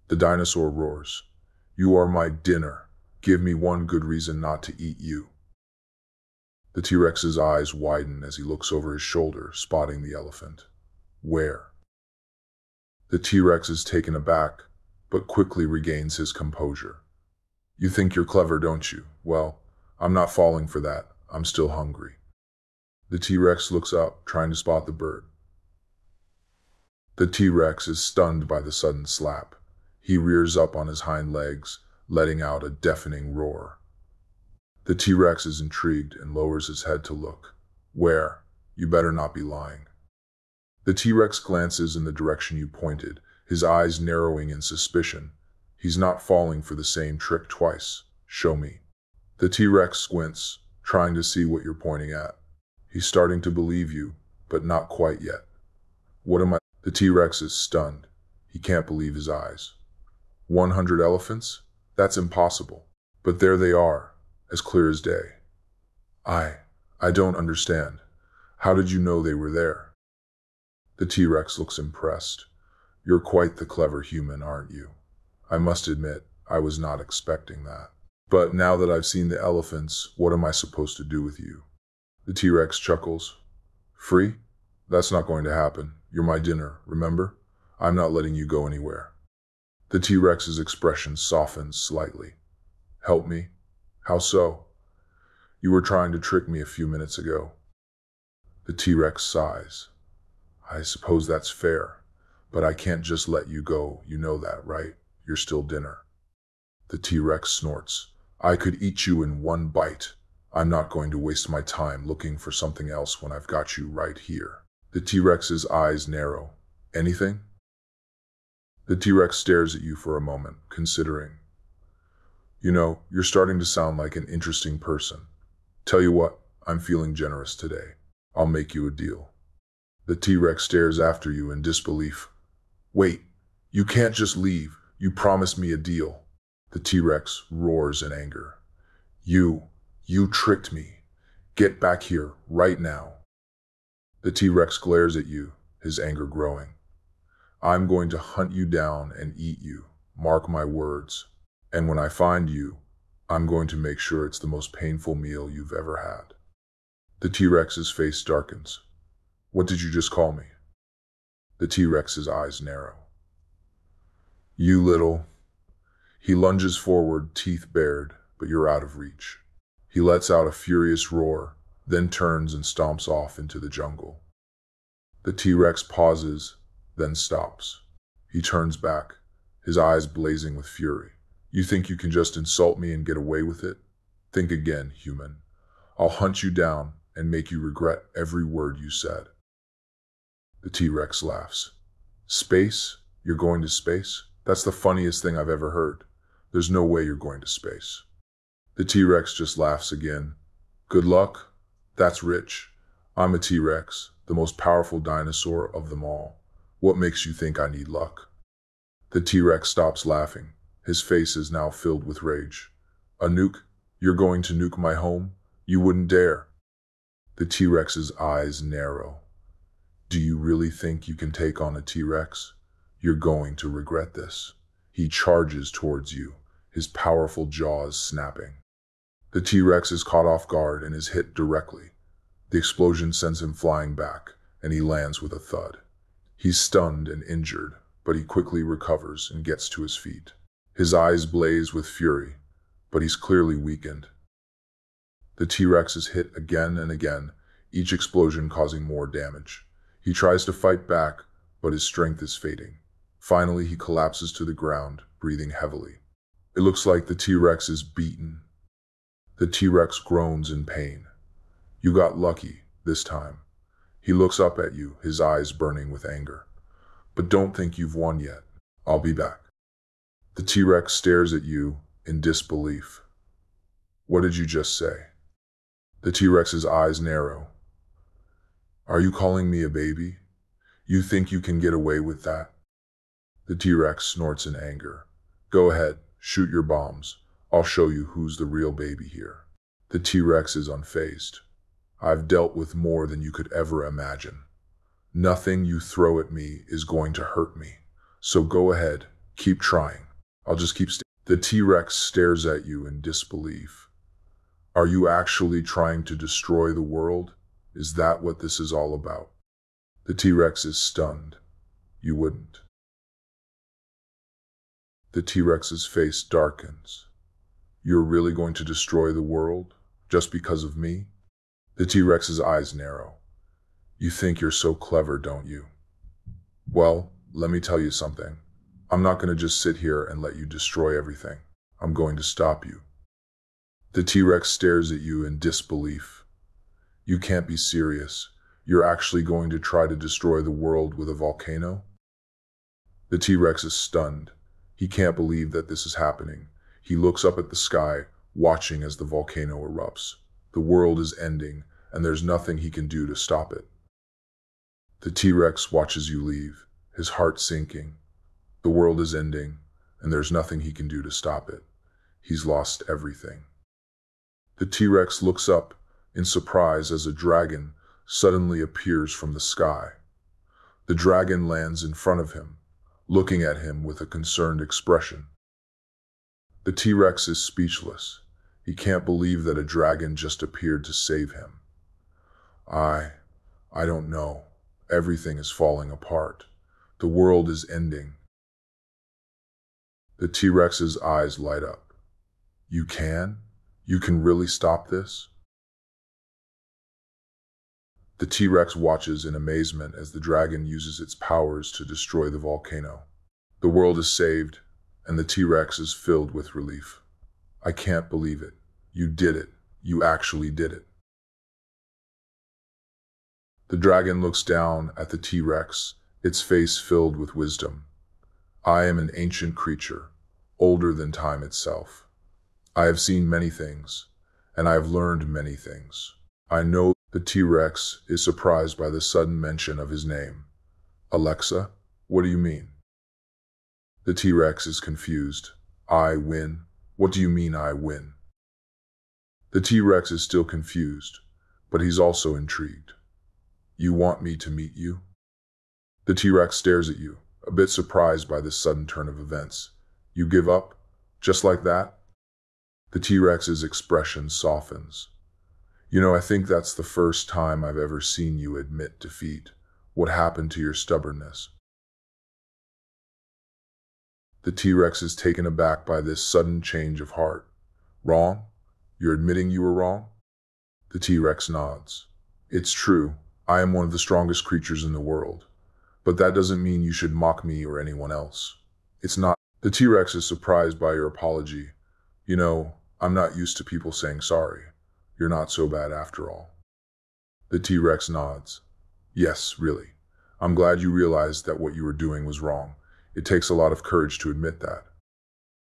The dinosaur roars. You are my dinner. Give me one good reason not to eat you. The T-Rex's eyes widen as he looks over his shoulder, spotting the elephant. Where? The T-Rex is taken aback, but quickly regains his composure. You think you're clever, don't you? Well, I'm not falling for that. I'm still hungry. The T-Rex looks up, trying to spot the bird. The T-Rex is stunned by the sudden slap. He rears up on his hind legs, letting out a deafening roar. The T-Rex is intrigued and lowers his head to look. Where? You better not be lying. The T-Rex glances in the direction you pointed, his eyes narrowing in suspicion. He's not falling for the same trick twice. Show me. The T-Rex squints, trying to see what you're pointing at. He's starting to believe you, but not quite yet. What am I? The T-Rex is stunned. He can't believe his eyes. 100 elephants? That's impossible. But there they are, as clear as day. I don't understand. How did you know they were there? The T-Rex looks impressed. You're quite the clever human, aren't you? I must admit, I was not expecting that. But now that I've seen the elephants, what am I supposed to do with you? The T-Rex chuckles. Free? That's not going to happen. You're my dinner, remember? I'm not letting you go anywhere. The T-Rex's expression softens slightly. Help me? How so? You were trying to trick me a few minutes ago. The T-Rex sighs. I suppose that's fair, but I can't just let you go. You know that, right? You're still dinner. The T-Rex snorts. I could eat you in one bite. I'm not going to waste my time looking for something else when I've got you right here. The T-Rex's eyes narrow. Anything? The T-Rex stares at you for a moment, considering. You know, you're starting to sound like an interesting person. Tell you what, I'm feeling generous today. I'll make you a deal. The T-Rex stares after you in disbelief. Wait, you can't just leave. You promised me a deal. The T-Rex roars in anger. You tricked me. Get back here, right now. The T-Rex glares at you, his anger growing. I'm going to hunt you down and eat you, mark my words. And when I find you, I'm going to make sure it's the most painful meal you've ever had. The T-Rex's face darkens. What did you just call me? The T-Rex's eyes narrow. You little... He lunges forward, teeth bared, but you're out of reach. He lets out a furious roar, then turns and stomps off into the jungle. The T-Rex pauses, then stops. He turns back, his eyes blazing with fury. You think you can just insult me and get away with it? Think again, human. I'll hunt you down and make you regret every word you said. The T-Rex laughs. Space? You're going to space? That's the funniest thing I've ever heard. There's no way you're going to space. The T-Rex just laughs again. Good luck? That's rich. I'm a T-Rex, the most powerful dinosaur of them all. What makes you think I need luck? The T-Rex stops laughing. His face is now filled with rage. A nuke? You're going to nuke my home? You wouldn't dare. The T-Rex's eyes narrow. Do you really think you can take on a T-Rex? You're going to regret this. He charges towards you, his powerful jaws snapping. The T-Rex is caught off guard and is hit directly. The explosion sends him flying back, and he lands with a thud. He's stunned and injured, but he quickly recovers and gets to his feet. His eyes blaze with fury, but he's clearly weakened. The T-Rex is hit again and again, each explosion causing more damage. He tries to fight back, but his strength is fading. Finally, he collapses to the ground, breathing heavily. It looks like the T-Rex is beaten. The T-Rex groans in pain. You got lucky this time. He looks up at you, his eyes burning with anger. But don't think you've won yet. I'll be back. The T-Rex stares at you in disbelief. What did you just say? The T-Rex's eyes narrow. Are you calling me a baby? You think you can get away with that? The T-Rex snorts in anger. Go ahead, shoot your bombs. I'll show you who's the real baby here. The T-Rex is unfazed. I've dealt with more than you could ever imagine. Nothing you throw at me is going to hurt me. So go ahead, Keep trying. I'll just keep The T-Rex stares at you in disbelief. Are you actually trying to destroy the world? Is that what this is all about? The T-Rex is stunned. You wouldn't. The T-Rex's face darkens. You're really going to destroy the world? Just because of me? The T-Rex's eyes narrow. You think you're so clever, don't you? Well, let me tell you something. I'm not going to just sit here and let you destroy everything. I'm going to stop you. The T-Rex stares at you in disbelief. You can't be serious. You're actually going to try to destroy the world with a volcano? The T-Rex is stunned. He can't believe that this is happening. He looks up at the sky, watching as the volcano erupts. The world is ending, and there's nothing he can do to stop it. The T-Rex watches you leave, his heart sinking. The world is ending, and there's nothing he can do to stop it. He's lost everything. The T-Rex looks up in surprise as a dragon suddenly appears from the sky. The dragon lands in front of him, looking at him with a concerned expression. The T-Rex is speechless. He can't believe that a dragon just appeared to save him. I don't know. Everything is falling apart. The world is ending. The T-Rex's eyes light up. You can? You can really stop this? The T-Rex watches in amazement as the dragon uses its powers to destroy the volcano. The world is saved, and the T-Rex is filled with relief. I can't believe it. You did it. You actually did it. The dragon looks down at the T-Rex, its face filled with wisdom. I am an ancient creature, older than time itself. I have seen many things, and I have learned many things. I know. The T-Rex is surprised by the sudden mention of his name. Alexa, what do you mean? The T-Rex is confused. I win? What do you mean I win? The T-Rex is still confused, but he's also intrigued. You want me to meet you? The T-Rex stares at you, a bit surprised by this sudden turn of events. You give up? Just like that? The T-Rex's expression softens. I think that's the first time I've ever seen you admit defeat. What happened to your stubbornness? The T-Rex is taken aback by this sudden change of heart. Wrong? You're admitting you were wrong? The T-Rex nods. It's true. I am one of the strongest creatures in the world. But that doesn't mean you should mock me or anyone else. It's not. The T-Rex is surprised by your apology. I'm not used to people saying sorry. You're not so bad after all. The T-Rex nods. Yes, really. I'm glad you realized that what you were doing was wrong. It takes a lot of courage to admit that.